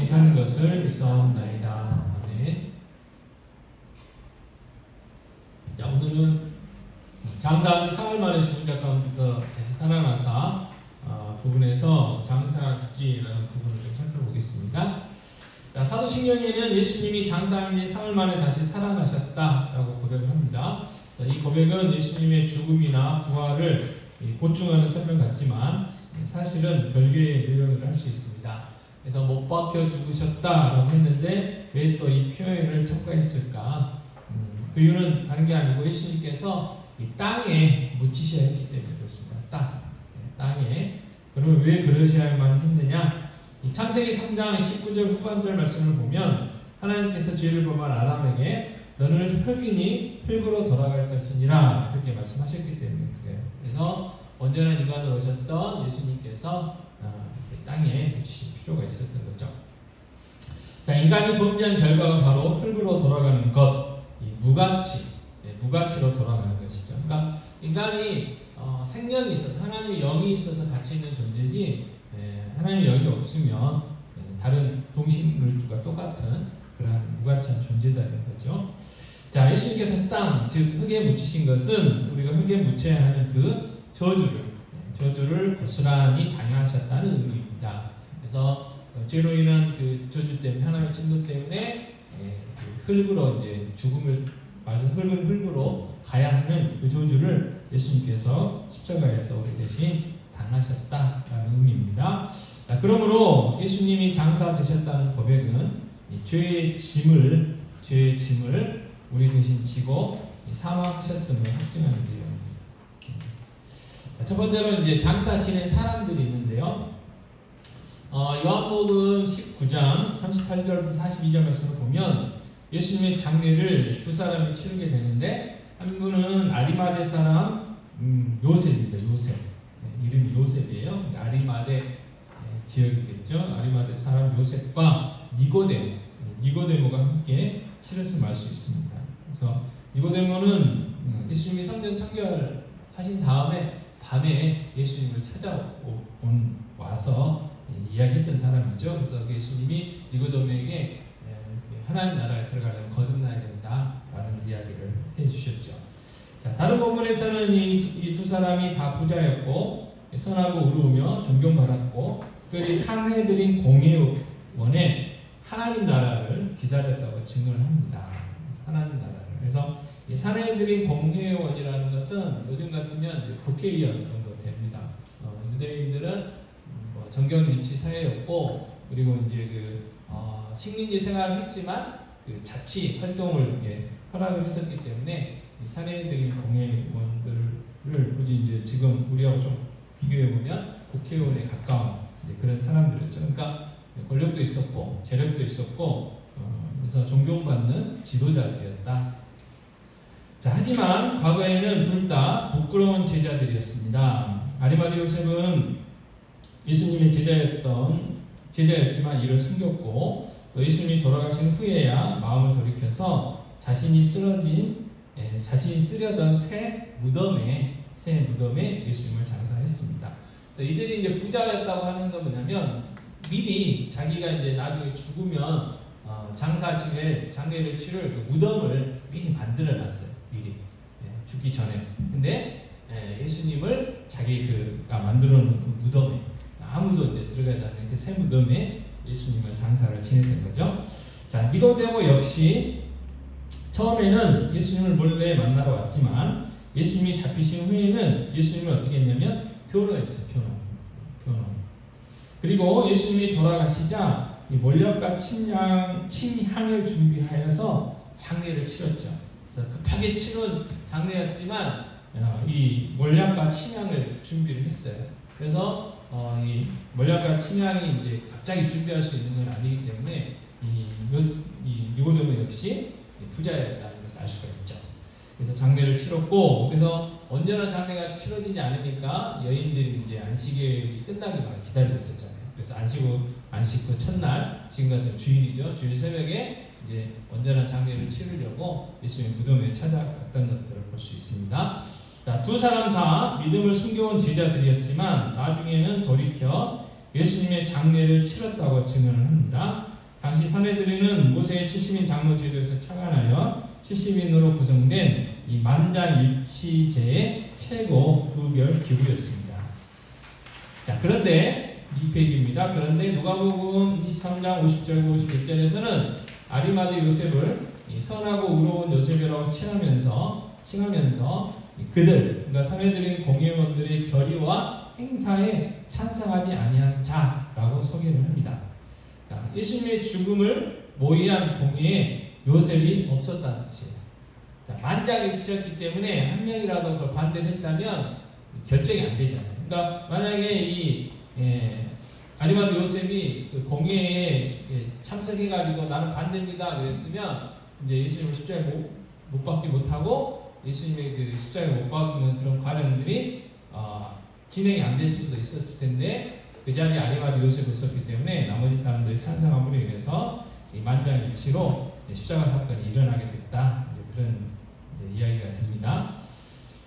산 것을 믿사옵나이다. 아멘. 자, 오늘은 장사한 지 사흘 만에 죽은 자 가운데서 다시 살아나사 부분에서 장사기라는 부분을 좀 살펴보겠습니다. 자, 사도신경에는 예수님이 장사한 지 사흘 만에 다시 살아나셨다라고 고백을 합니다. 자, 이 고백은 예수님의 죽음이나 부활을 보충하는 설명 같지만 사실은 별개의 내용을 할 수 있습니다. 그래서 못 박혀 죽으셨다라고 했는데 왜 또 이 표현을 첨가했을까? 그 이유는 다른 게 아니고 예수님께서 이 땅에 묻히셔야 했기 때문에 그렇습니다. 땅에. 그러면 왜 그러셔야만 했느냐? 이 창세기 3장 19절 후반절 말씀을 보면 하나님께서 죄를 범한 아담에게 너는 흙이니 흙으로 돌아갈 것이니라 그렇게 말씀하셨기 때문에 그래요. 그래서 언제나 인간으로 오셨던 예수님께서 땅에 묻히실 필요가 있었던 거죠. 자, 인간이 범죄한 결과가 바로 흙으로 돌아가는 것, 이 무가치로 돌아가는 것이죠. 그러니까 인간이 생명이 있어서 하나님의 영이 있어서 가치 있는 존재지 하나님의 영이 없으면 다른 동식물들과 똑같은 그러한 무가치한 존재다는 거죠. 자, 예수님께서 땅, 즉 흙에 묻히신 것은 우리가 흙에 묻혀야 하는 그 저주를 고스란히 당하셨다는 의미입니다. 그래서 죄로 인한 그 저주 때문에 하나님의 진노 때문에 그 흙으로 이제 죽음을 맞은 흙으로 가야 하는 그 저주를 예수님께서 십자가에서 우리 대신 당하셨다라는 의미입니다. 자, 그러므로 예수님이 장사 되셨다는 고백은 이 죄의 짐을 우리 대신 지고 사망하셨음을 확증하는 거예요. 첫 번째로 이제 장사 지낸 사람들이 있는데요. 요한복음 19장 38절부터 42절 말씀을 보면 예수님의 장례를 두 사람이 치르게 되는데 한 분은 아리마대 사람 요셉입니다. 요셉. 이름이 요셉이에요. 아리마대 지역이겠죠. 아리마대 사람 요셉과 니고데모가 함께 치렀음을 알 수 있습니다. 그래서 니고데모는 예수님이 성전 창결하신 다음에 밤에 예수님을 와서 이야기했던 사람이죠. 그래서 예수님이 니고데모에게 하나님 나라에 들어가려면 거듭나야 된다라는 이야기를 해주셨죠. 자, 다른 본문에서는 이 두 사람이 다 부자였고 선하고 의로우며 존경받았고 특별히 상해드린 공회원에 하나님 나라를 기다렸다고 증언을 합니다. 하나님 나라를. 그래서 이 산해드린 공회원이라는 것은 요즘 같으면 국회의원 정도 됩니다. 유대인들은 정경 일치 사회였고 그리고 이제 식민지 생활을 했지만 그 자치 활동을 이렇게 허락을 했었기 때문에 이 산해드린 공회원들을 굳이 이제 지금 우리하고 좀 비교해 보면 국회의원에 가까운 그런 사람들이었죠. 그러니까 권력도 있었고 재력도 있었고 그래서 존경받는 지도자들이었다. 자, 하지만 과거에는 둘 다 부끄러운 제자들이었습니다. 아리마대 요셉은 예수님의 제자였지만 이를 숨겼고 또 예수님이 돌아가신 후에야 마음을 돌이켜서 자신이 쓰려던 새 무덤에 예수님을 장사했습니다. 그래서 이들이 이제 부자였다고 하는 건 뭐냐면 미리 자기가 이제 나중에 죽으면 장례를 치를 그 무덤을 미리 만들어놨어요. 미리 죽기 전에. 근데 예수님을 자기가 만들어놓은 그 무덤에 아무도 이제 들어가지 않는 그 새 무덤에 예수님을 장사를 지냈던 거죠. 자, 니고데모 역시 처음에는 예수님을 몰래 만나러 왔지만 예수님이 잡히신 후에는 예수님을 어떻게 했냐면 변호했어요. 변호. 그리고 예수님이 돌아가시자 이 몰약과 침향을 준비하여서 장례를 치렀죠. 그래서 급하게 치른 장례였지만 이 몰약과 침향을 준비를 했어요. 그래서 이 몰약과 침향이 이제 갑자기 준비할 수 있는 건 아니기 때문에 이 니고데모 역시 부자였다는 것을 알 수가 있죠. 그래서 장례를 치렀고 그래서 언제나 장례가 치러지지 않으니까 여인들이 이제 안식일이 끝나기만 기다리고 있었잖아요. 그래서 안식 그 첫날 지금 같은 주일이죠. 주일 새벽에 이제 언제나 장례를 치르려고 예수님의 무덤에 찾아갔던 것들을 볼 수 있습니다. 자, 두 사람 다 믿음을 숨겨온 제자들이었지만 나중에는 돌이켜 예수님의 장례를 치렀다고 증언을 합니다. 당시 사내들이는 모세의 70인 장로 제도에서 착안하여 70인으로 구성된 이 만장일치제의 최고 부별 기구였습니다. 자, 그런데 이 페이지입니다. 그런데 누가복음 23장 50절 51절에서는 아리마대 요셉을 선하고 의로운 요셉이라고 칭하면서 그들, 그러니까 사내들인 공회원들의 결의와 행사에 찬성하지 아니한 자라고 소개를 합니다. 자, 예수님의 죽음을 모의한 공회에 요셉이 없었다는 뜻이에요. 자, 만장일치였기 때문에 한 명이라도 그걸 반대를 했다면 결정이 안 되잖아요. 그러니까 만약에 이 아리마대 요셉이 그 공회에 참석해가지고 나는 반대입니다 그랬으면 이제 예수님을 십자가에 못 박지 못하고 예수님의 그 십자가에 못 박는 그런 과정들이 진행이 안 될 수도 있었을 텐데 그 자리에 아리마대 요셉이 있었기 때문에 나머지 사람들이 찬성함으로 인해서 이 만장일치로 십자가 사건이 일어나게 됐다. 이제 그런 이제 이야기가 됩니다.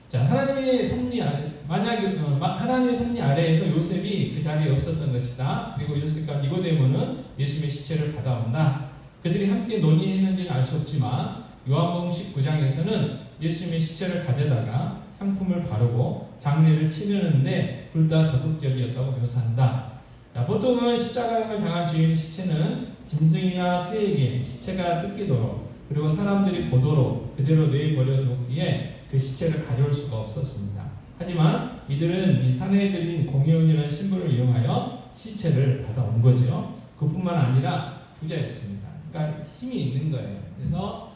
자, 하나님의 섭리 아래, 하나님의 섭리 아래에서 요셉이 그 자리에 없었던 것이다. 그리고 요셉과 니고데모는 예수님의 시체를 받아온다. 그들이 함께 논의했는지는 알 수 없지만 요한복음 19장에서는 예수님의 시체를 가져다가 향품을 바르고 장례를 치르는데 둘 다 적극적이었다고 묘사한다. 자, 보통은 십자가형을 당한 주인의 시체는 짐승이나 새에게 시체가 뜯기도록 그리고 사람들이 보도록 그대로 내버려 두었기에 그 시체를 가져올 수가 없었습니다. 하지만 이들은 이 사내들인 공회원이라는 신분을 이용하여 시체를 받아온 거죠. 그뿐만 아니라 부자였습니다. 그러니까 힘이 있는 거예요. 그래서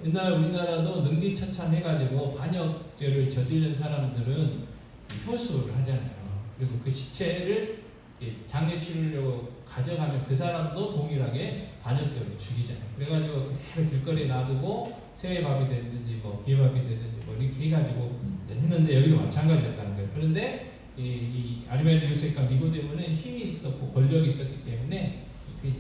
옛날 우리나라도 능지처참해가지고 반역죄를 저지른 사람들은 효수를 하잖아요. 그리고 그 시체를 장례 치르려고 가져가면 그 사람도 동일하게 반역죄로 죽이잖아요. 그래가지고 그대로 길거리에 놔두고 새밥이 되든지 뭐 비밥이 되든지 뭐 이렇게 해가지고 했는데 여기도 마찬가지였다는 거예요. 그런데 이 아리마대 요셉과 니고데모는 힘이 있었고 권력이 있었기 때문에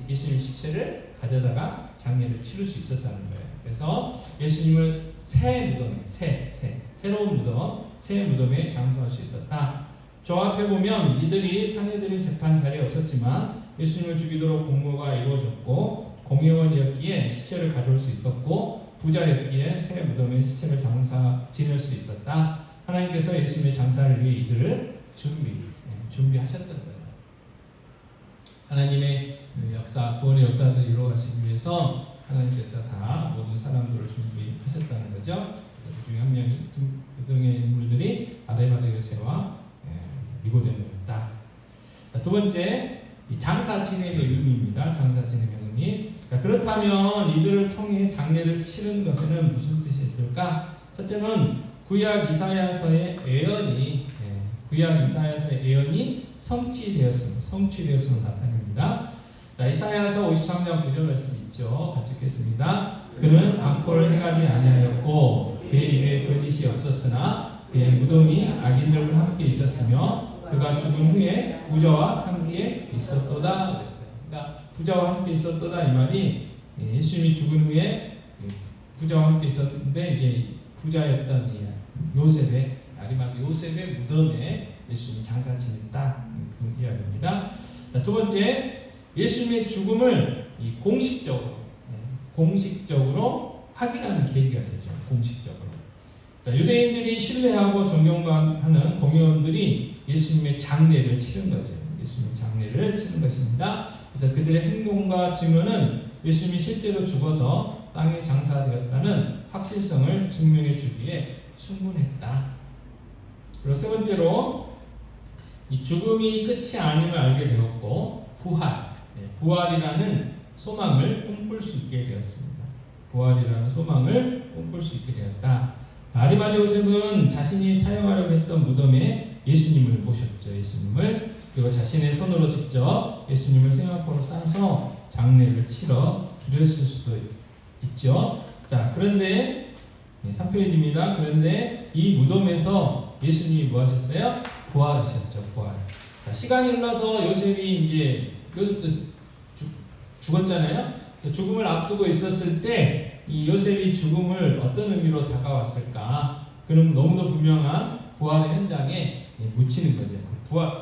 예수님 시체를 가져다가 장례를 치를 수 있었다는 거예요. 그래서 예수님을 새 무덤에 새로운 무덤, 새 무덤에 장사할 수 있었다. 저 앞에 보면 이들이 사내들인 재판 자리에 없었지만 예수님을 죽이도록 공모가 이루어졌고 공회원이었기에 시체를 가져올 수 있었고 부자였기에 새 무덤에 시체를 지낼 수 있었다. 하나님께서 예수님의 장사를 위해 이들을 준비하셨던 거예요. 하나님의 역사, 구원의 역사를 이루어가시기 위해서 하나님께서 다 모든 사람들을 준비하셨다는 거죠. 그 중에 한 명이 그 중의 인물들이 아리마대 요셉과 니고데모였다. 두 번째, 장사 지냄의 의미입니다. 장사 지냄의 의미. 그렇다면 이들을 통해 장례를 치른 것에는 무슨 뜻이 있을까? 첫째는 구약 이사야서의 예언이 성취되었음을 나타냅니다. 자, 이사야서 53장 9절 말씀 있죠. 같이 읽겠습니다. 그는 강포를 행하지 아니하였고 그의 입에 거짓이 없었으나 그의 무덤이 악인들과 함께 있었으며 그가 죽은 후에 부자와 함께 있었도다 그랬어요. 그러니까 부자와 함께 있었도다 이 말이 예수님이 죽은 후에 부자와 함께 있었는데 이게 부자였던 요셉의 아리마대 요셉의 무덤에 예수님이 장사 지냈다 그 이야기입니다. 자, 두 번째, 예수님의 죽음을 공식적으로 확인하는 계기가 되죠. 공식적으로. 자, 유대인들이 신뢰하고 존경하는 공회원들이 예수님의 장례를 치른 거죠. 예수님의 장례를 치른 것입니다. 그래서 그들의 행동과 증언은 예수님이 실제로 죽어서 땅에 장사되었다는 확실성을 증명해 주기에 충분했다. 그리고 세 번째로 이 죽음이 끝이 아님을 알게 되었고 부활이라는 소망을 꿈꿀 수 있게 되었습니다. 부활이라는 소망을 꿈꿀 수 있게 되었다. 아리마대 요셉은 자신이 사용하려고 했던 무덤에 예수님을 모셨죠. 예수님을. 그리고 자신의 손으로 직접 예수님을 생화포로 싸서 장례를 치러 드렸을 수도 있죠. 자, 그런데 3페이지입니다. 그런데 이 무덤에서 예수님이 뭐 하셨어요? 부활하셨죠. 부활. 자, 시간이 흘러서 요셉도 죽었잖아요. 죽음을 앞두고 있었을 때 이 요셉이 죽음을 어떤 의미로 다가왔을까? 그럼 너무도 분명한 부활의 현장에 묻히는 거죠.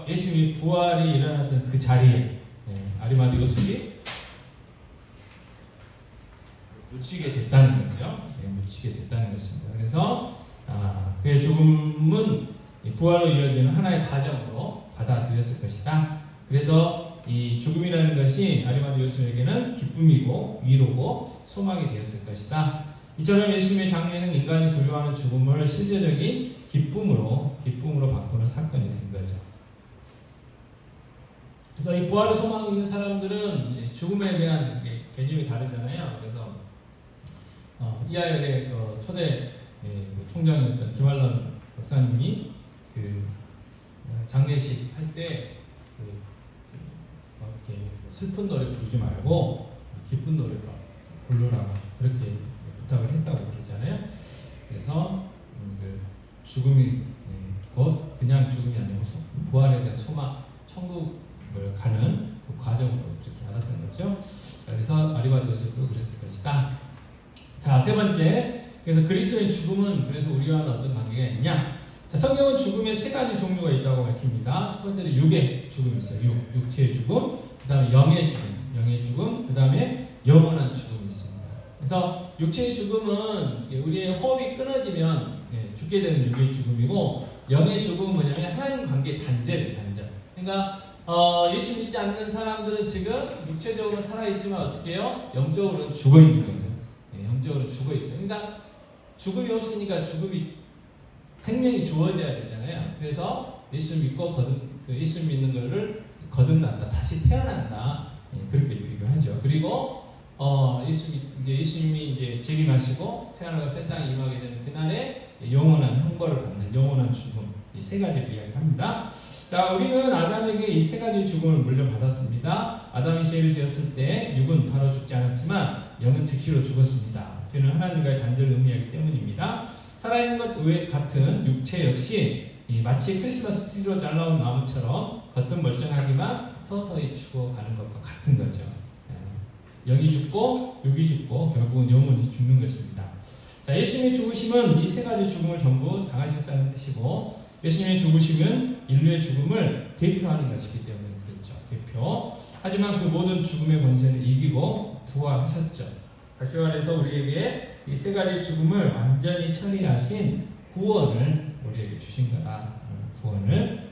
예수님이 부활이 일어났던 그 자리에 아리마대 요셉이 묻히게 됐다는 거죠. 묻히게 됐다는 것입니다. 그래서 그의 죽음은 부활로 이어지는 하나의 과정으로 받아들였을 것이다. 그래서 이 죽음이라는 것이 아리마대 요셉에게는 기쁨이고 위로고 소망이 되었을 것이다. 이처럼 예수님의 장례는 인간이 두려워하는 죽음을 실제적인 기쁨으로 바꾸는 사건이 된 거죠. 그래서 이 부활의 소망이 있는 사람들은 죽음에 대한 개념이 다르잖아요. 그래서 이하열의 초대 총장이었던 김환란 박사님이 그 장례식 할 때 이렇게 슬픈 노래 부르지 말고 기쁜 노래 부르라고 그렇게 부탁을 했다고 그러잖아요. 그래서 그 죽음이 곧 그냥 죽음이 아니고 부활에 대한 소망, 천국을 가는 그 과정으로 그렇게 알았던 거죠. 그래서 아리마대 요셉도 그랬을 것이다. 자, 세 번째. 그래서 그리스도의 죽음은 그래서 우리와는 어떤 관계가 있냐? 자, 성경은 죽음의 세 가지 종류가 있다고 밝힙니다. 첫 번째는 육의 죽음이 있어요. 육체의 죽음, 그 다음에 영의 죽음, 그 다음에 영원한 죽음이 있습니다. 그래서 육체의 죽음은 우리의 호흡이 끊어지면 죽게 되는 육의 죽음이고, 영의 죽음은 뭐냐면 하나님 관계의 단절이에요. 단절. 그러니까 예수 믿지 않는 사람들은 지금 육체적으로 살아있지만 어떻게 해요? 영적으로는 죽어있는 거죠. 영적으로 죽어있어요. 그러니까 죽음이 없으니까 생명이 주어져야 되잖아요. 그래서 예수 믿고 예수 믿는 것을 거듭난다, 다시 태어난다, 그렇게 비교하죠. 그리고 예수님이 이제 재림하시고 새하늘과 새 땅에 임하게 되는 그날에 영원한 형벌을 받는 영원한 죽음, 이 세 가지를 이야기합니다. 자, 우리는 아담에게 이 세 가지 죽음을 물려받았습니다. 아담이 죄를 지었을 때 육은 바로 죽지 않았지만 영은 즉시로 죽었습니다. 죄는 하나님과의 단절을 의미하기 때문입니다. 살아있는 것 같은 육체 역시 마치 크리스마스 트리로 잘라온 나무처럼 겉은 멀쩡하지만 서서히 죽어가는 것과 같은 거죠. 영이 죽고 육이 죽고 결국은 영혼이 죽는 것입니다. 자, 예수님의 죽으심은 이 세 가지 죽음을 전부 당하셨다는 뜻이고, 예수님의 죽으심은 인류의 죽음을 대표하는 것이기 때문에 그렇죠. 대표. 하지만 그 모든 죽음의 권세를 이기고 부활하셨죠. 다시 말해서 우리에게 이 세 가지 죽음을 완전히 처리하신 구원을 우리에게 주신 거다. 구원을.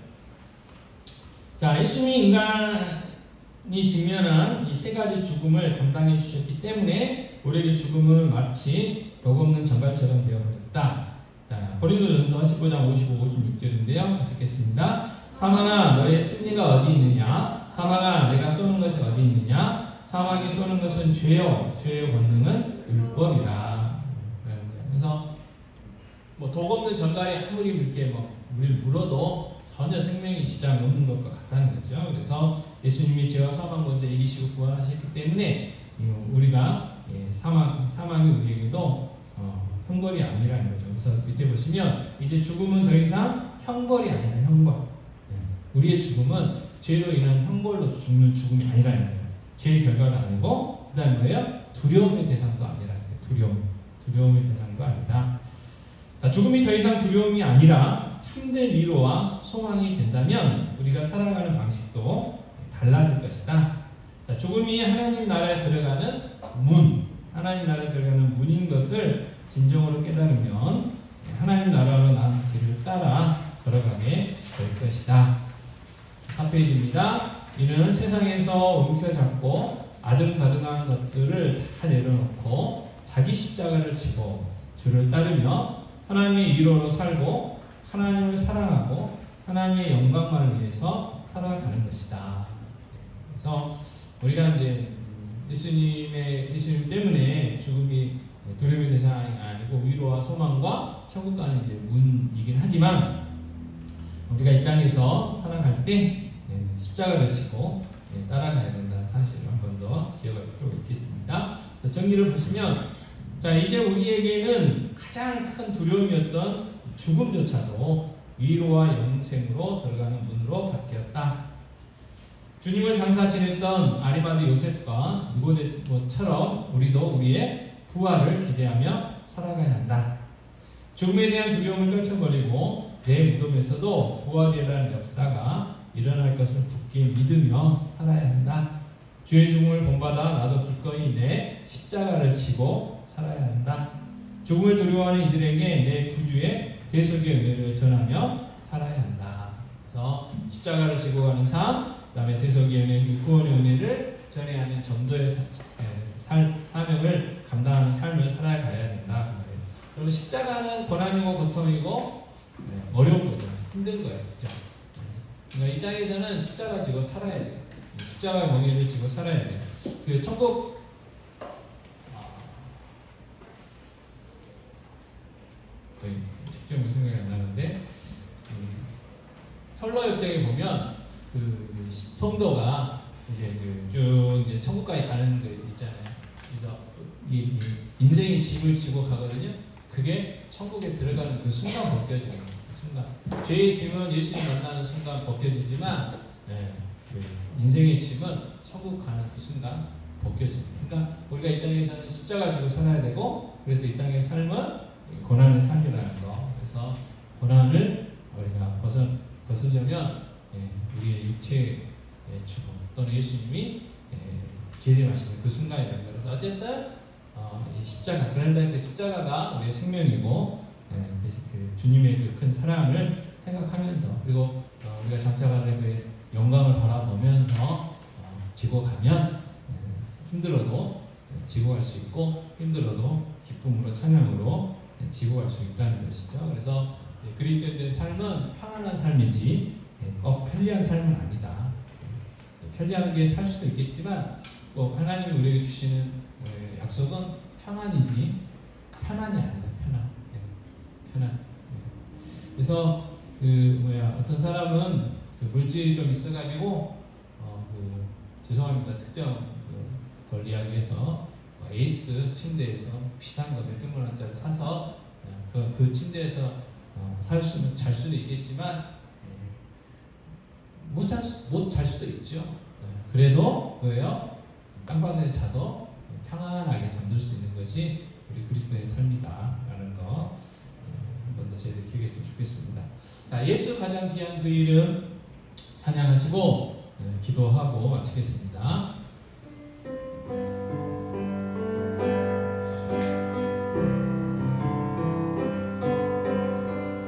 자, 예수님이 인간이 직면한 이 세 가지 죽음을 감당해 주셨기 때문에 우리에게 죽음은 마치 덕없는 전갈처럼 되어버렸다. 자, 고린도전서 15장 55, 56절인데요. 듣겠습니다. 사망아, 너의 승리가 어디 있느냐? 사망아, 내가 쏘는 것이 어디 있느냐? 사망이 쏘는 것은 죄요, 죄의 권능은 율법이라. 그래서 독없는 전갈이 아무리 이렇게 우리를 물어도 전혀 생명이 지장 없는 것과 같다는 거죠. 그래서 예수님이 죄와 사망 권세 이기시고 부활하셨기 때문에 우리가 사망이 우리에게도 형벌이 아니라는 거죠. 그래서 밑에 보시면 이제 죽음은 더 이상 형벌이 아니라 형벌. 우리의 죽음은 죄로 인한 형벌로 죽는 죽음이 아니라는 거예요. 죄의 결과도 아니고, 그 다음에 뭐예요? 두려움의 대상도 아니라는 거예요. 두려움의 대상도 아니다. 자, 죽음이 더 이상 두려움이 아니라 참된 위로와 소망이 된다면 우리가 살아가는 방식도 달라질 것이다. 자, 죽음이 하나님 나라에 들어가는 하나님 나라에 들어가는 문인 것을 진정으로 깨달으면 하나님 나라로 나아가는 길을 따라 걸어가게 될 것이다. 4페이지입니다. 이는 세상에서 움켜잡고 아등바등한 것들을 다 내려놓고 자기 십자가를 지고 주를 따르며 하나님의 위로로 살고 하나님을 사랑하고 하나님의 영광만을 위해서 살아가는 것이다. 그래서 우리가 이제 예수님 때문에 죽음이 두려움의 대상이 아니고 위로와 소망과 천국 가는 이제 문이긴 하지만, 우리가 이 땅에서 살아갈 때 십자가를 지고 따라가야 된다는 사실을 한 번 더 기억할 필요가 있겠습니다. 그래서 정리를 보시면, 자, 이제 우리에게는 가장 큰 두려움이었던 죽음조차도 위로와 영생으로 들어가는 문으로 바뀌었다. 주님을 장사 지냈던 아리마대 요셉과 니고데모처럼 우리도 우리의 부활을 기대하며 살아가야 한다. 죽음에 대한 두려움을 떨쳐버리고 내 무덤에서도 부활이라는 역사가 일어날 것을 굳게 믿으며 살아야 한다. 주의 죽음을 본받아 나도 기꺼이 내 십자가를 지고 살아야 한다. 죽음을 두려워하는 이들에게 내 구주의 대속의 은혜를 전하며 살아야 한다. 그래서 십자가를 지고 가는 삶, 그다음에 대속의 은혜, 구원의 은혜를 전해야 하는 전도의 사명을 감당하는 삶을 살아가야 된다. 그리고 십자가는 고난이고 고통이고 어려운 거죠. 힘든 거예요. 그죠? 그러니까 이 땅에서는 십자가 지고 살아야 돼요. 십자가의 멍에를 지고 살아야 돼요. 그 천국 직접 생각이 안 나는데 설로역정에 보면 그 성도가 이제 쭉 이제 천국까지 가는 거 있잖아요. 그래서 이 인생의 짐을 지고 가거든요. 그게 천국에 들어가는 그 순간 벗겨져요. 그 순간 죄의 짐은 예수님 만나는 순간 벗겨지지만 그 인생의 짐은 천국 가는 그 순간 벗겨집니다. 그러니까 우리가 이 땅에서는 십자가 지고 살아야 되고, 그래서 이 땅의 삶은 고난의 삶이라는 거. 그래서 고난을 우리가 벗으려면 우리의 육체의 죽음 또는 예수님이 재림하시는 그 순간이라는 거. 그래서 어쨌든 이 십자가, 그런데 그 십자가가 우리의 생명이고, 그 주님의 그 큰 사랑을 생각하면서, 그리고 우리가 장차가는 그 영광을 바라보면서 지고 가면 힘들어도 지고 갈 수 있고, 힘들어도 기쁨으로 찬양으로 지고 갈 수 있다는 것이죠. 그래서 그리스도인의 삶은 평안한 삶이지 꼭 편리한 삶은 아니다. 편리하게 살 수도 있겠지만 꼭 하나님이 우리에게 주시는 약속은 평안이지 편안이 아니다. 편안. 그래서 어떤 사람은 물질이 좀 있어가지고 죄송합니다. 특정 걸 이야기해서 에이스 침대에서 비싼 거 몇백만 원짜리 사서 그 침대에서 잘 수도 있겠지만 못 잘 수도 있죠. 그래도 땅바닥에 자도 평안하게 잠들 수 있는 것이 우리 그리스도의 삶이다라는 거 한 번 더 저희들 기억했으면 좋겠습니다. 자, 예수 가장 귀한 그 이름 찬양하시고 기도하고 마치겠습니다.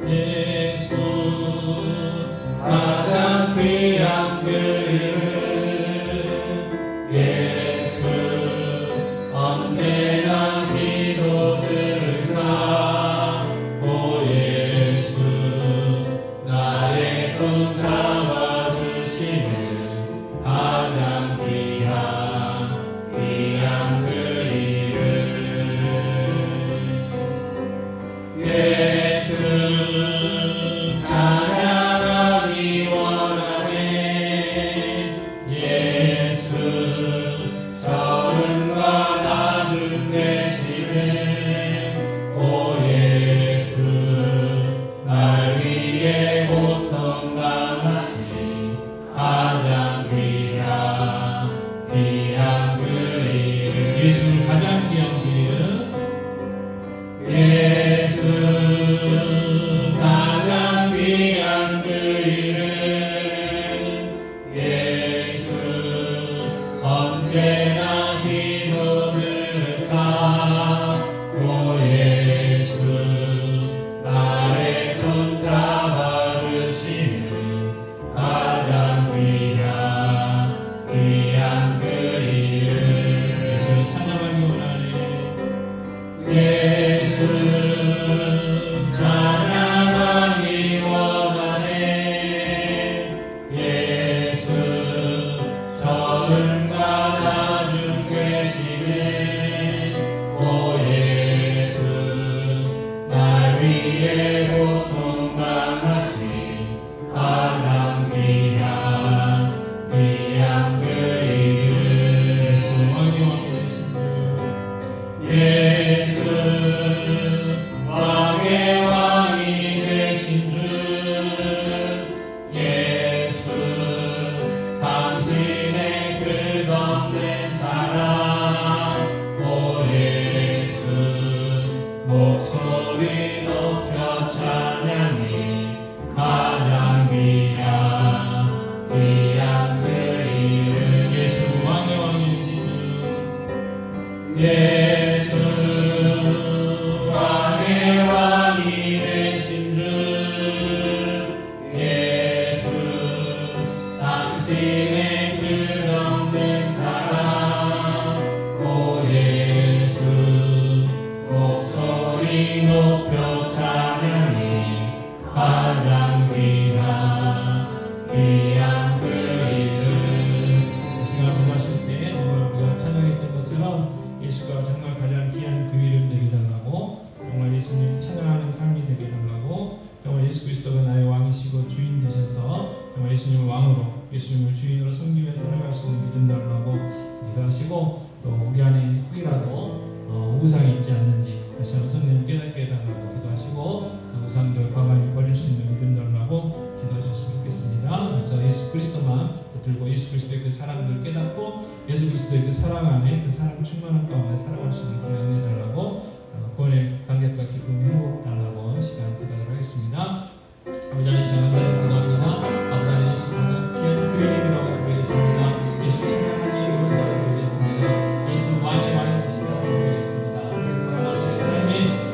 예수 가장 귀한 그 이름, 예수 언제나 기도 들으사, 오 예수 나의 손 잡아주시는 가장 귀한 그 이름, 예수 찬양하기 원하네. 예수 서른과 나중 되시네. 오 예수 날 위해 고통 당하신 가장 귀한 그 이름, 예수 가장 귀한 그 이름, 예수 가장 귀한 그 이름, 예수 언제나 기도 들으사, 오 예수 나의 손 잡아주시는 가장 귀한 그 이름, 예수 찬양하기 원하네. 예수 찬양하기 원하네. 예수 서른과 당신의 끝없는 사랑 오 예수 목소리 높여 찬양해 가장 귀한 그 이름. 이 시간 기도하실 때 정말 우리가 찬양했던 것처럼 예수가 정말 가장 귀한 그 이름 되게 달라고, 정말 예수님 찬양하는 삶이 되게 달라고, 정말 예수 그리스도가 나의 왕이시고 주인 되셔서 정말 예수님을 왕으로, 예수님을 주인으로 섬기며 살아갈 수 있는 믿음 달라고 기도하시고, 또 우리 안에 혹이라도 우상이 있지 않는지 다시 한번 성령 깨닫게 해달라고 기도하시고, 우상들 과감히 버릴 수 있는 믿음 달라고 기도하셨으면 좋겠습니다. 그래서 예수 그리스도만 붙들고 예수 그리스도의 그 사랑을 깨닫고 예수 그리스도의 그 사랑 안에 그 사랑 충만한 가운데 살아갈 수 있는 기회를 내달라고, 구원의 감격과 기쁨이 회복 달라고 시간 기도하도록 하겠습니다. 아버지 하나님 감사를 기도합니다. 아버지 하나님 예수 가장 귀한 그 이름이라고 부르겠습니다. 예수 찬양하는 이름으로 부르겠습니다. 예수 왕의 왕이 되시다고 부르겠습니다. 그래서 하나님 저희 삶이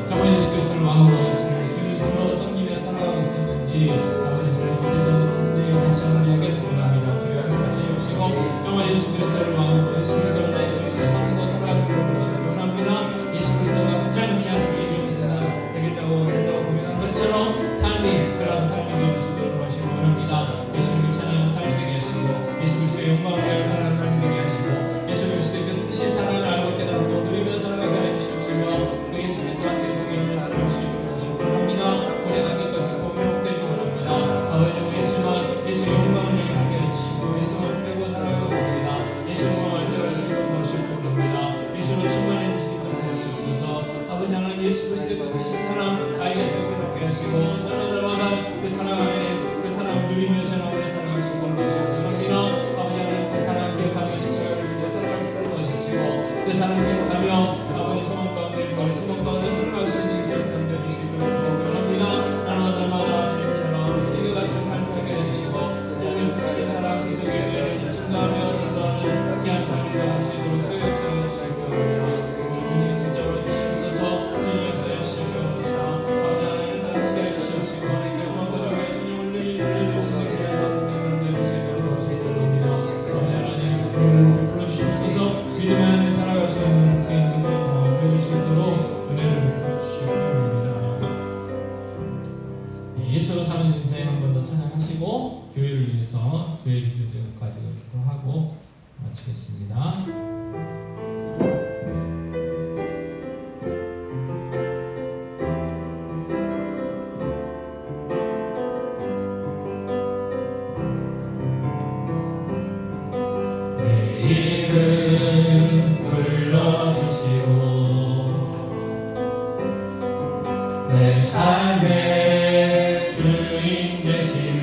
정말 예수 그리스도를 왕으로 예수님을 주를 불러 섬기며 살아가고 있었는지 아버지 하나님 어제도 분명히 다시 한번 얘기해 원합니다. 주여 함께 주시옵시고 정말 예수 그리스도를 왕으로 예수 그리스도를 나의 주인으로 삼고 살아가시도록 하시기 원합니다. 예수 그리스도가 가장 귀한 그 이름이 된다고 고백한 것처럼 삶이 그런 삶이 되어줄 수 있도록 하시기 원합니다. 예수님을 찬양하는 삶이 되게 하시고 예수 그리스도의 영광을 위하여 살아가는 삶이 되게 하시고 예수 그리스도의 그 뜻이 사랑을 알고 깨닫고 누리며 살아가게 하여 주시옵시며 그 예수 그리스도와 함께 동행하며 살아갈 수 있도록 하시기 원합니다. 우리의 감격과 기쁨이 회복되기 원합니다. 아버지 예수만 예수의 영광을 위해 살게 해주시고 예수만 되고 살아가고 합니다. 예수의 영광을 알게 하시고 하시고 합니다. 예수로 충만해 주시도록 하시옵소서. 아버지 하나님 예수 그리스도의 그 사랑 알게 하시고 깨닫게 하시고 날마다 그 사랑 안에 그 사랑을 누리며 전하며 살아갈 수 있도록 하시기 원합니다. 아버지 하나님 그 사랑 기억하며 십자가를 지며 살아갈 수 있도록 하십시오. 그 사랑 기억하며 아버지 소망 가운데 거리 소망 가운데 살아갈 수 있는 기억 삼겨 주시도록 원합니다. 날마다 주님처럼 주님과 같은 삶을 살게 해주시고 주님 같이 사랑 기속에 의해 증거하며 전도하는 귀한 삶이 되어 수 있도록 소유역사해 주시기 원합니다. 주님 붙잡아 주시옵소서. 주님 역사해 주시기 원합니다. 아버지 하나님 함께 해주시옵시고 하나님께 영광을 주님 올려주시는 귀한 삶을 만들어 주시도록 원합니다. 아버지 하나님 우리를 베풀어 주시옵소서. 믿음 안에 살아갈 수 있는 복된 인생을 도와주실 수 있도록 은혜를 베풀어 주시기 원합니다. 예수로 사는 인생 한 번 더 찬양하시고 교회를 위해서 교회 기술제국 가지고 기도하고 마치겠습니다. 내 이름 불러주시고 내 삶의 주인 되시는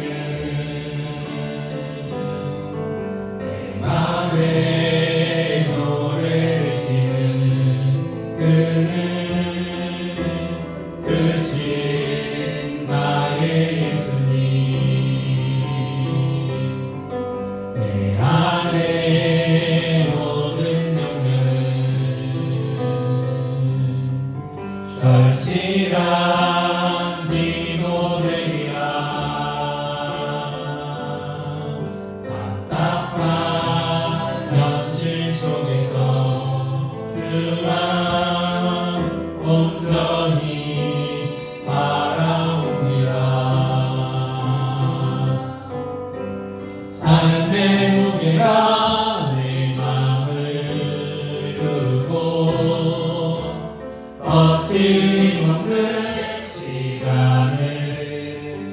내 맘에 노래 되시는 그는 크신 나의 예수님 내 안에 모든 영광은 절실한 기도되리라. 답답한 현실 속에서 주만 온전히 바라옵니다. 삶의 무게가 내 맘을 누르고 버팀없는 시간을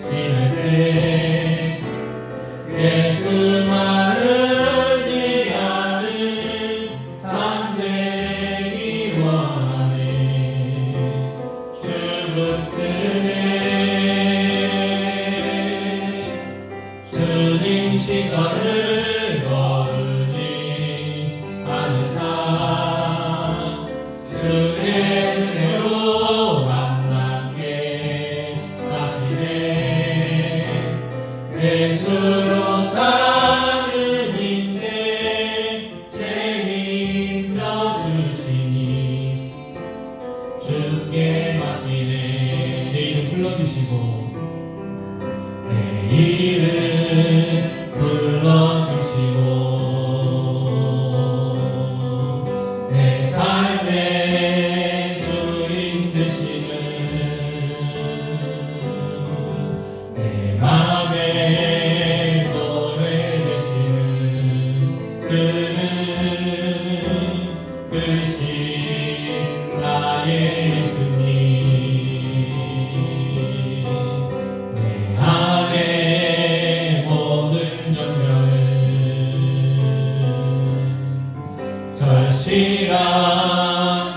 지낼 때 예수만 의지하는 삶 되기 원하네. 주는 크네 주님 시선을 거두어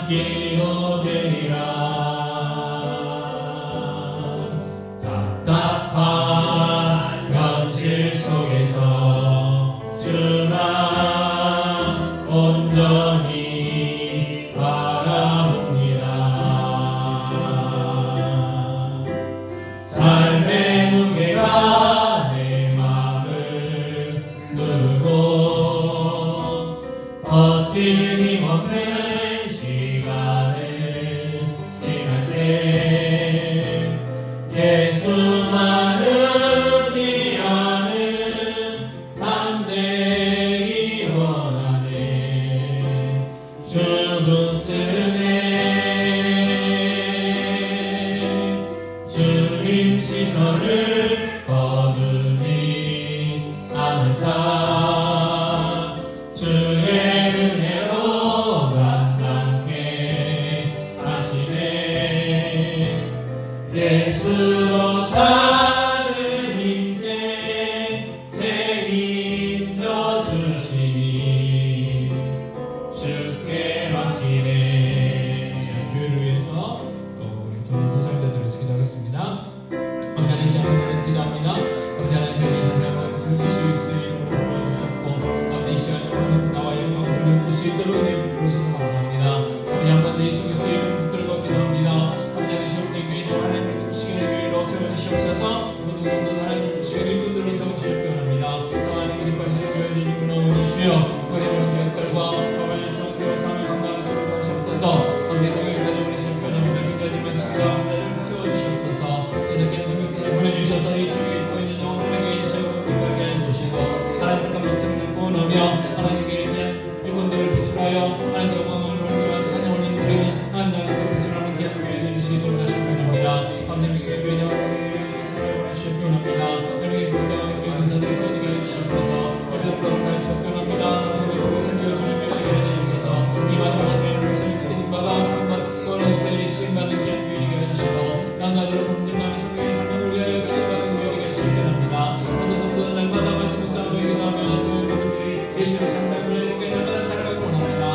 기도 되리라. 답답한 현실 속에서 주만 온전히 바라봅니다. 삶의 무게가 내 마음을 누르고 버틸 힘없는 시간을 지날 때 예수만을 위하는 삶 되기 원하네. 주 붙드네. 주님 시선을 거두지 않은 삶, 주의 은혜로 만남케 하시네. 예수로 사는 인생 책임져 주시니 주께 맡기네. 교회를 위해서 우리 전도 사역자들을 위해서 기도하겠습니다. 아버지 하나님, 시간을 기도합니다. 아버지 하나님, 저희를 다시 한번 예수 그리스도의 이름으로 불러주셨고 아버지 이 시간에 오늘 나와 영광을 돌려줄 수 있도록 은혜 부르시는 감사합니다. 아버지 한 번 더 예수 그리스도의 이름 붙들고 기도합니다. 아버지 하나님, 시험된 교회는 하나님을 부르시기를 교회로 세워주시옵소서. 모든 성도들 하나님 부르시기를 일꾼들로 세워주시옵기 원합니다. 하나님 그리파시는 교회를 이끌어오니 주여 그리를 형제들과 아버지 성도와 삶의 건강을 세워주시옵소서. 아버지 교회 가정을 주시옵기 원합니다. 끝까지 말씀과 은혜를 채워주시옵소서. 계속해 능력을 보내주셔서 이 주위에 두고 있는 영혼들에게 기쁘게 해주시고 하나님 뜻한 백성들 구원하며 하나님께 대한 일꾼들을 배출하여 하나님께 영광을 돌리며 찬양 올리는 우리는 하나님을 배출하는 귀한 교회 되주시도록 하시기 원합니다. 아버지 교회 회장을 사랑해 보내주시기 원합니다. 여러분의 교회장을 교회 의사들을 서지게 해주시옵소서. 여러분의 거룩한 주시기 원합니다. 하나님의 복을 살려주는 교회 되게 해주시옵소서. 이 마지막시대 백성이 드린 바가 한번 구원의 역사에 시행받는 귀한 교회 되게 해주시고 남가들로 분쟁하는 성경의 삶을 위하여 치유받는 교회 되게 해주시기 원합니다. 모든 성도는 날마다 말씀을 싸우며 기도하며 그들이 예수를 찬송하며 날마다 살아가기 원합니다.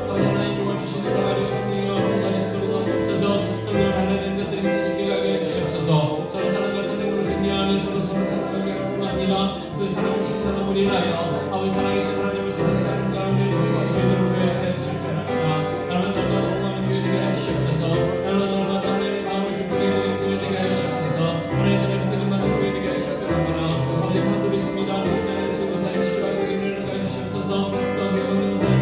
아버지 하나님 복을 주시는 자 가지고 성령과 봉사하시도록 하옵소서. 성령을 달라내는 것들이 미치게 하게 해주시옵소서. 서로 사랑과 선행으로 격려하며 서로 사랑하게 원합니다. 그 사랑을 실천하는 우리 인하여 아버지 사랑이신 하나님을 세상 사는 가운데 정말 수 있는 교회 세우시기 원합니다. 날마다 공부하는 교회 되게 해주시옵소서. 날마다 하나님의 마음을 기쁘게 여기는 교회 되게 해주시옵소서. 하나님의 사랑을 드리는 많은 교회 되게 해주시옵소서. 아버지 하나님 있습니다. 천사의 수고사의 치료하여 되기를 해주시옵소서. 또 세원사의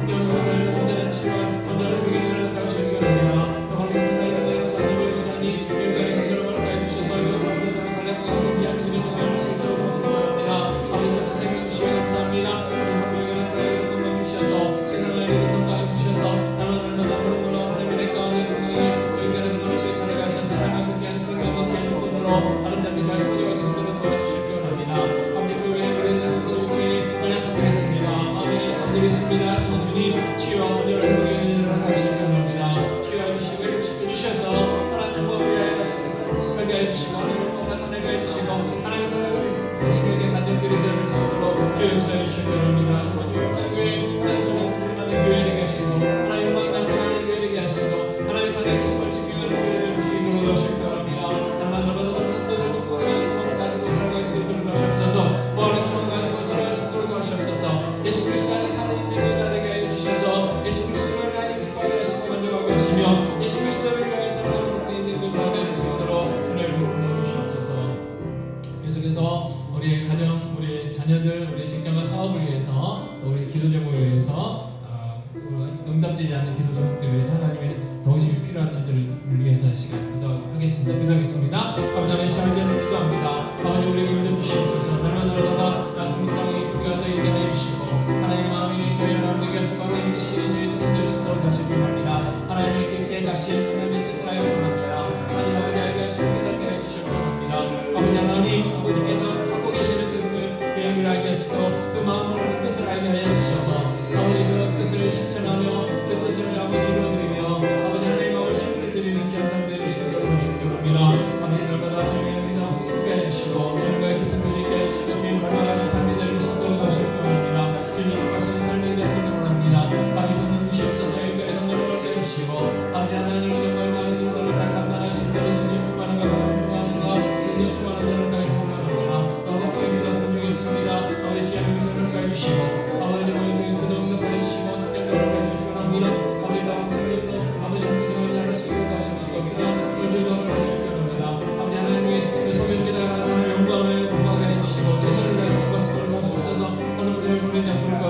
영사의 손자는 치료와 원자를 되기를 해주시기 원합니다. 또 방송사의 영사님 의사님 교회의 행정을 해주셔서 여성분들과 관련된 귀한 일을 생각할 수 있도록 하시기 원합니다. 아버지 선생님 주시면 감사합니다. 우리 성도에게 나타나게 건강 주셔서 세상을 건강 주셔서 날마다 물음으로 하나님의 내 가운데 건강에 여기까지 그동안씩 살아가셔서 하나님의 귀한 생명과 귀한 꿈으로 아름답게 잘 살아갈 수 있도록 도와주시기 원합니다. 아버지 교회에 그리는 그 주님 연약하겠습니다. 아멘. 감사드리겠습니다. 하시는 주님 치유와 온유를 보이는 일을 하시기 원합니다. 치유해 주시고 회복시켜 주셔서 하나님의 영광을 위하여 살게 해주시고 하나님의 영광을 나타내게 해주시고 하나님의 사랑을 대신에 간절들이 될 수 있도록 주 역사해 주시기 원합니다. 교회 하나님의 사랑을 받는 교회 되게 하시고 하나님의 영광이 나타나는 교회 되게 하시고 하나님의 사랑의 심을 지키는 교회 되게 주시도록 하시기 원합니다. 날마다 성도들 축복하며 소망을 가지고 살아갈 수 있도록 하시옵소서. 부활의 소망을 가지고 살아갈 수 있도록 하시옵소서. 예수 그리스도 안에 사는 인생을 되게 해주셔서 예수 그리스도를 하나님 기뻐하게 하시고 만족하게 하시며 예수 그리스도를 위하여 살아가는 인생을 하게 할 수 있도록 은혜를 부어주시옵소서. 계속해서 우리의 가정, 우리의 자녀들, 우리의 직장과 사업을 위해서 또 우리의 기도 제목을 위해서 응답되지 않는 기도 제목들을 위해서 하나님의 도우심이 필요한 이들을 위해서 시간 기도하겠습니다. 기도하겠습니다. 아버지 하나님 시간을 기도합니다. 아버지 우리에게 믿음 주시옵소서. 날마다 말씀 묵상하기 기쁘게 하다 이겨내 주시고 하나님의 마음이 저희를 나누게 하시고 하나님의 뜻이 저희 뜻을 들을 수 있도록 하시기 원합니다. 하나님의 깊게 낚시 하나님의 뜻을 하여 원합니다. 하나님 아버지 알게 하시고 깨닫게 해주시기 원합니다. 아버지 하나님 아버지께서 갖고 계시는 그 계획을 알게 하시고 그 마음으로 그 뜻을 알게 하여 주셔서 아버지 그 뜻을 실천하며 그 뜻을 아버지 이루어드리며 아버지 하나님의 마음을 시원히 드리는 귀한 삶 되주시기 원합니다. 아버지 날마다 주님의 은혜를 함께 해주시고 주님과의 기쁨 누리게 해주시고 주님 발만하는 삶이 될 수 있도록 하시기 원합니다. 주님 앞가시는 삶이 되기를 원합니다. 아버지 주시옵소서. 여기까지 감사를 받게 해주시고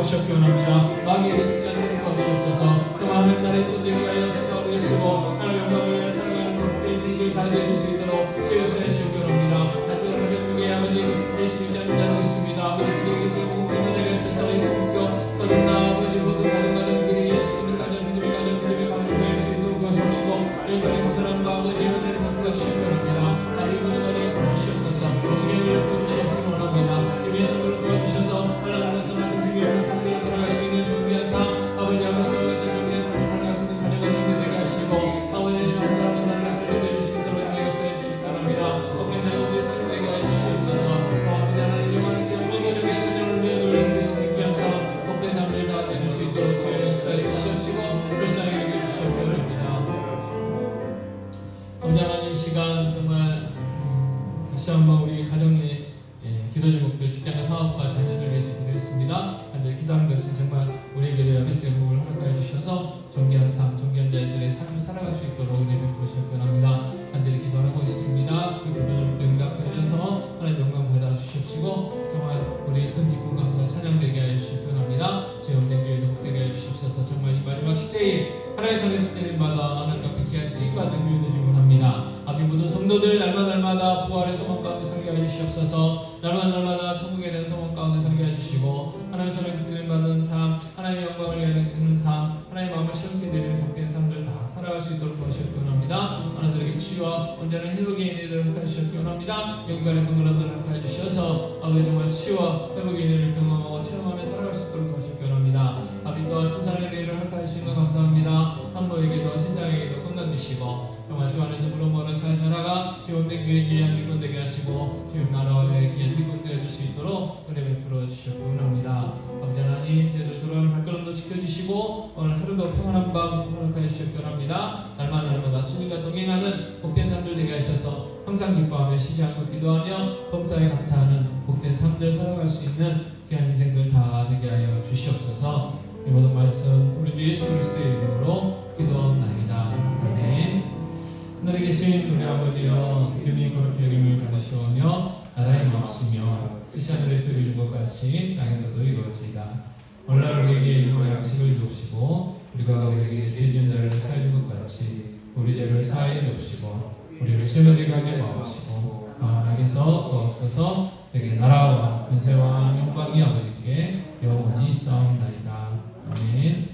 도와주시옵기 원합니다. 마귀에게 속지 않도록 도와주시옵소서. 또한 하나님 나라의 뜻대로 위하여 수고하고 계시고 하나님 영광을 위하여 살아가는 복된 주님을 다 되실 수 있도록 주여서 주시옵기 원합니다. 하지만 하나님께 아버지 예수님 자는 있습니다. 아버지 그에게 계시고 복된 은혜가 있어서 예수님께 거듭나 아버지 모두 가정가정 그리 예수 믿는 가정 믿음의 가정 주님의 가정을 할 수 있도록 도와주시옵시고 영광의 건강함과 아버지의 은혜를 베풀어 주시옵기 원합니다. 하나님 모든 것을 도와주시옵소서. 지경을 부어주시옵기 원합니다. 주님의 선물을 도와주셔서 하나님의 선한 생명이 없는 상대를 살아갈 수 있는 존귀한 삶 아버지 아버지와 같은 존귀한 삶을 살아갈 수 있는 가정과 되게 하시고 아버지 한 사람의 삶을 살려내 주시도록 주의 역사해 주시기 바랍니다. 어깨 나오는 삶을 되게 하시옵소서. 아버지 하나님 영원한 영광을 위해 전쟁을 위해 놀리는 그리스도의 귀한 삶 복된 삶을 다 되실 수 있도록 주의 역사해 주시옵시고 불쌍히 여겨 주시옵기 원합니다. 아버지 하나님 이 시간 정말 다시 한번 우리 가정의 기도 제목들 직장과 사업과 자녀들 위해서 기도했습니다. 간절히 기도하는 것은 정말 우리에게도 옆에서 복을 허락하여 주셔서 존귀한 삶, 존귀한 자들의 삶을 살아갈 수 있도록 은혜 베풀어 주시기 원합니다. 간절히 기도하고 있습니다. 그 기도 제목들 응답되셔서 하나님 영광 받아 주시옵시고 정말 우리 큰 기쁨 감사 찬양되게 하여 주시기 원합니다. 주의 은혜 교회도 복되게 하여 주시옵소서. 정말 이 마지막 시대에 하나님의 손에 붙들림마다 하나님 앞에 귀한 쓰임과 능력을 주기 원합니다. 아버지 모든 성도들 날마다 부활의 소망 가운데 살게 하여 주시옵소서. 날마다 천국에 대한 소망 가운데 살게 하여 주시고 하나님의 손에 붙들림받는 삶, 하나님의 영광을 위하는 삶, 하나님의 마음을 시원케 드리는 복된 삶들 다 살아갈 수 있도록 도와주시기 원합니다. 하나님에게 치유와 온전한 회복의 인해를 허락하여 주시기 원합니다. 영광의 건강함을 허락하여 주셔서 아버지 정말 치유와 회복의 인해를 경험하고 체험하며 살아갈 수 있도록 도와주시기 원합니다. 아버지 또한 신상의 은혜를 허락하여 주시는 것 감사합니다. 산모에게도 신상에게도 건강 주시고 정말 주 안에서 무럭무럭 잘 자라가 주님의 교회 귀한 기쁨 되게 하시고 주님 나라의 귀한 기쁨 되어줄 수 있도록 은혜 베풀어 주시기 원합니다. 아버지 하나님 저희들 돌아오는 발걸음도 지켜주시고 오늘 하루도 평안한 밤 허락하여 주시기 원합니다. 날마다 주님과 동행하는 복된 삶들 되게 하셔서 항상 기뻐하며 쉬지 않고 기도하며 범사에 감사하는 복된 삶들 살아갈 수 있는 귀한 인생들 다 되게 하여 주시옵소서. 이 모든 말씀 우리 주 예수 그리스도의 이름으로 기도하옵나이다. 아멘. 하늘에 계신 우리 아버지여 이름이 거룩히 여김을 받으시오며 나라의 없으며 뜻이 하늘에서 이루어진 것 같이 땅에서도 이루어지이다. 오늘날 우리에게 일용할 양식을 주옵시고 우리가 우리에게 죄 지은 자를 사하여 준 것 같이 우리 죄를 사하여 주옵시고 우리를 시험에 가게 마옵시고 강한 악에서 구하옵소서. 내게 나라와 권세와 영광이 아버지께 영원히 있사옵나이다. 아멘.